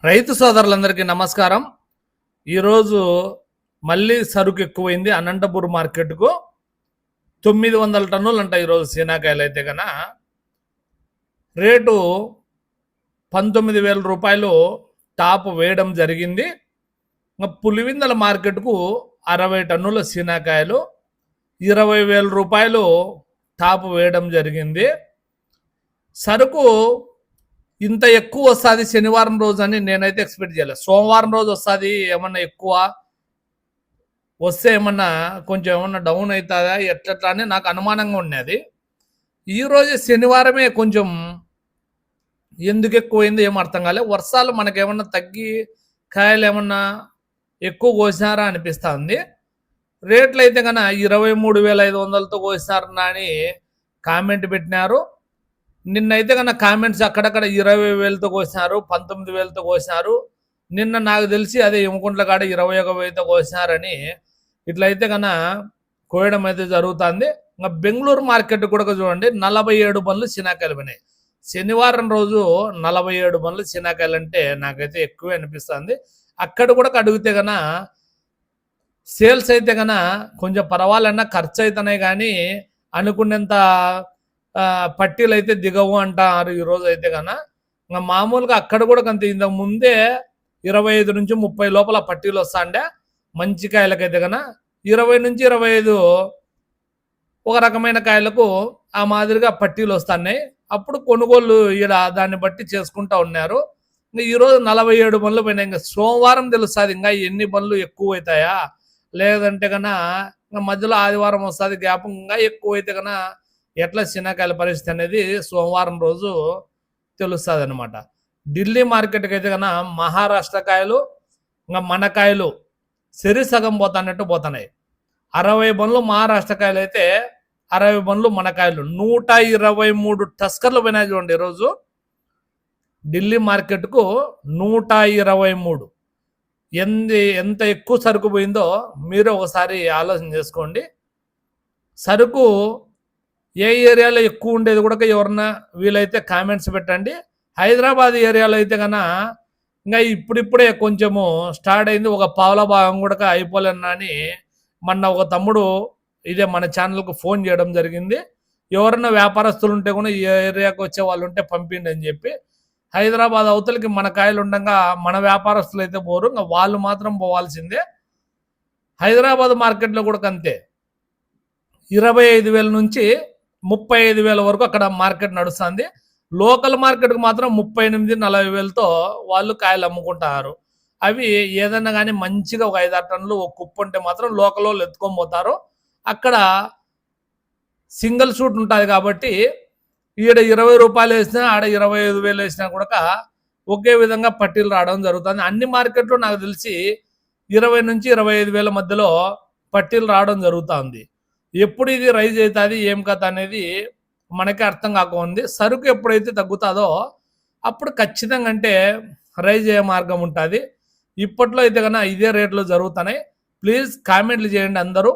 రైతు సోదరులందరికీ నమస్కారం. ఈరోజు మళ్ళీ సరుకు ఎక్కువైంది. అనంతపురం మార్కెట్కు 900 టన్నులు అంట. ఈరోజు సీనాకాయలు అయితే కన రేటు 19,000 రూపాయలు టాప్ వేయడం జరిగింది. పులివిందల మార్కెట్కు 60 టన్నుల సీనాకాయలు 20,000 రూపాయలు టాప్ వేయడం జరిగింది. సరుకు ఇంత ఎక్కువ వస్తుంది శనివారం రోజు అని నేనైతే ఎక్స్పెక్ట్ చేయలేదు. సోమవారం రోజు వస్తుంది, ఏమన్నా ఎక్కువ వస్తే ఏమన్నా కొంచెం ఏమన్నా డౌన్ అవుతుందా ఎట్లా అని నాకు అనుమానంగా ఉన్నది. ఈరోజు శనివారమే కొంచెం ఎందుకు ఎక్కువైంది ఏం అర్థం కాలే. వర్షాలు మనకేమన్నా తగ్గి కాయలు ఏమన్నా ఎక్కువ కోసినారా అనిపిస్తుంది. రేట్లు అయితే కన్నా 23,500తో కోసినారన్నా అని కామెంట్ పెట్టినారు. నిన్నైతే కన్నా కామెంట్స్ అక్కడక్కడ 20,000తో కోసినారు, 19,000తో కోసినారు. నిన్న నాకు తెలిసి అదే ఎముకుంట్ల కాడ 21,000తో కోసినారని ఇట్లయితే కన్నా కోయడం అయితే జరుగుతుంది. ఇంకా బెంగళూరు మార్కెట్ కూడా చూడండి, 47 బండ్లు శీనాకాయలు పోయినాయి. శనివారం రోజు 47 బండ్లు శీనాకాయలు అంటే నాకైతే ఎక్కువే అనిపిస్తుంది. అక్కడ కూడా అడిగితే కన్నా సేల్స్ అయితే కన్నా కొంచెం పర్వాలన్నా ఖర్చు అవుతున్నాయి, కానీ అనుకున్నంత పట్టీలు అయితే దిగవు అంటారు ఈరోజు అయితే కన్నా. ఇంకా మామూలుగా అక్కడ కూడా కొంత ఇంతకు ముందే 25 నుంచి 30 లోపల పట్టీలు వస్తాండే మంచి కాయలకైతే కన్నా. 20 నుంచి 25 ఒక రకమైన కాయలకు ఆ మాదిరిగా పట్టీలు వస్తున్నాయి. అప్పుడు కొనుగోలు ఈడ దాన్ని బట్టి చేసుకుంటా ఉన్నారు. ఇంకా ఈరోజు 47 బండ్లు పోయినాయి. ఇంకా సోమవారం తెలుస్తుంది ఇంకా ఎన్ని బండ్లు ఎక్కువ అవుతాయా, లేదంటే కన్నా ఇంకా మధ్యలో ఆదివారం వస్తుంది గ్యాప్, ఇంకా ఎక్కువ అయితే కన్నా ఎట్లా శీనాకాయల పరిస్థితి అనేది సోమవారం రోజు తెలుస్తుంది అనమాట. ఢిల్లీ మార్కెట్కి అయితే కన్నా మహారాష్ట్ర కాయలు ఇంకా మన కాయలు సగం పోతానట్టు పోతున్నాయి. 60 బండ్లు మహారాష్ట్ర కాయలు అయితే 60 బండ్లు మన కాయలు. 123 టస్కర్లు పోయినాయి చూడండి ఈరోజు ఢిల్లీ మార్కెట్కు. 123 ఎంత ఎక్కువ సరుకు పోయిందో మీరు ఒకసారి ఆలోచన చేసుకోండి. సరుకు ఏ ఏరియాలో ఎక్కువ ఉండేది కూడా ఎవరన్నా వీలైతే కామెంట్స్ పెట్టండి. హైదరాబాద్ ఏరియాలో అయితే కన్నా ఇంకా ఇప్పుడిప్పుడే కొంచెము స్టార్ట్ అయింది. ఒక పావుల భాగం కూడా అయిపోలేనా అని మొన్న ఒక తమ్ముడు ఇదే మన ఛానల్కు ఫోన్ చేయడం జరిగింది. ఎవరన్నా వ్యాపారస్తులు ఉంటే కూడా ఈ ఏరియాకి వచ్చే వాళ్ళు ఉంటే పంపిండి అని చెప్పి. హైదరాబాద్ అవతలకి మన కాయలు ఉండగా మన వ్యాపారస్తులు అయితే పోరు, ఇంకా వాళ్ళు మాత్రం పోవాల్సిందే. హైదరాబాద్ మార్కెట్లో కూడా అంతే, 25,000 నుంచి 35,000 వరకు అక్కడ మార్కెట్ నడుస్తుంది. లోకల్ మార్కెట్కి మాత్రం 38,000-40,000తో వాళ్ళు కాయలు అమ్ముకుంటారు. అవి ఏదన్నా కానీ మంచిగా ఒక 5-6 టన్నులు ఒక కుప్పు ఉంటే మాత్రం లోకల్ వాళ్ళు ఎత్తుకొని పోతారు. అక్కడ సింగిల్ షూట్ ఉంటుంది కాబట్టి ఈడ 20 రూపాయలు వేసినా ఆడ 25,000 వేసినా కూడా ఒకే విధంగా పట్టీలు రావడం జరుగుతుంది. అన్ని మార్కెట్లు నాకు తెలిసి 20 నుంచి 25,000 మధ్యలో పట్టీలు రావడం జరుగుతుంది. ఎప్పుడు ఇది రైజ్ అవుతుంది ఏం కథ అనేది మనకే అర్థం కాకుంది. సరుకు ఎప్పుడైతే తగ్గుతుందో అప్పుడు ఖచ్చితంగా అంటే రైజ్ అయ్యే మార్గం ఉంటుంది. ఇప్పట్లో అయితే కన్నా ఇదే రేట్లు జరుగుతున్నాయి. ప్లీజ్ కామెంట్లు చేయండి అందరూ.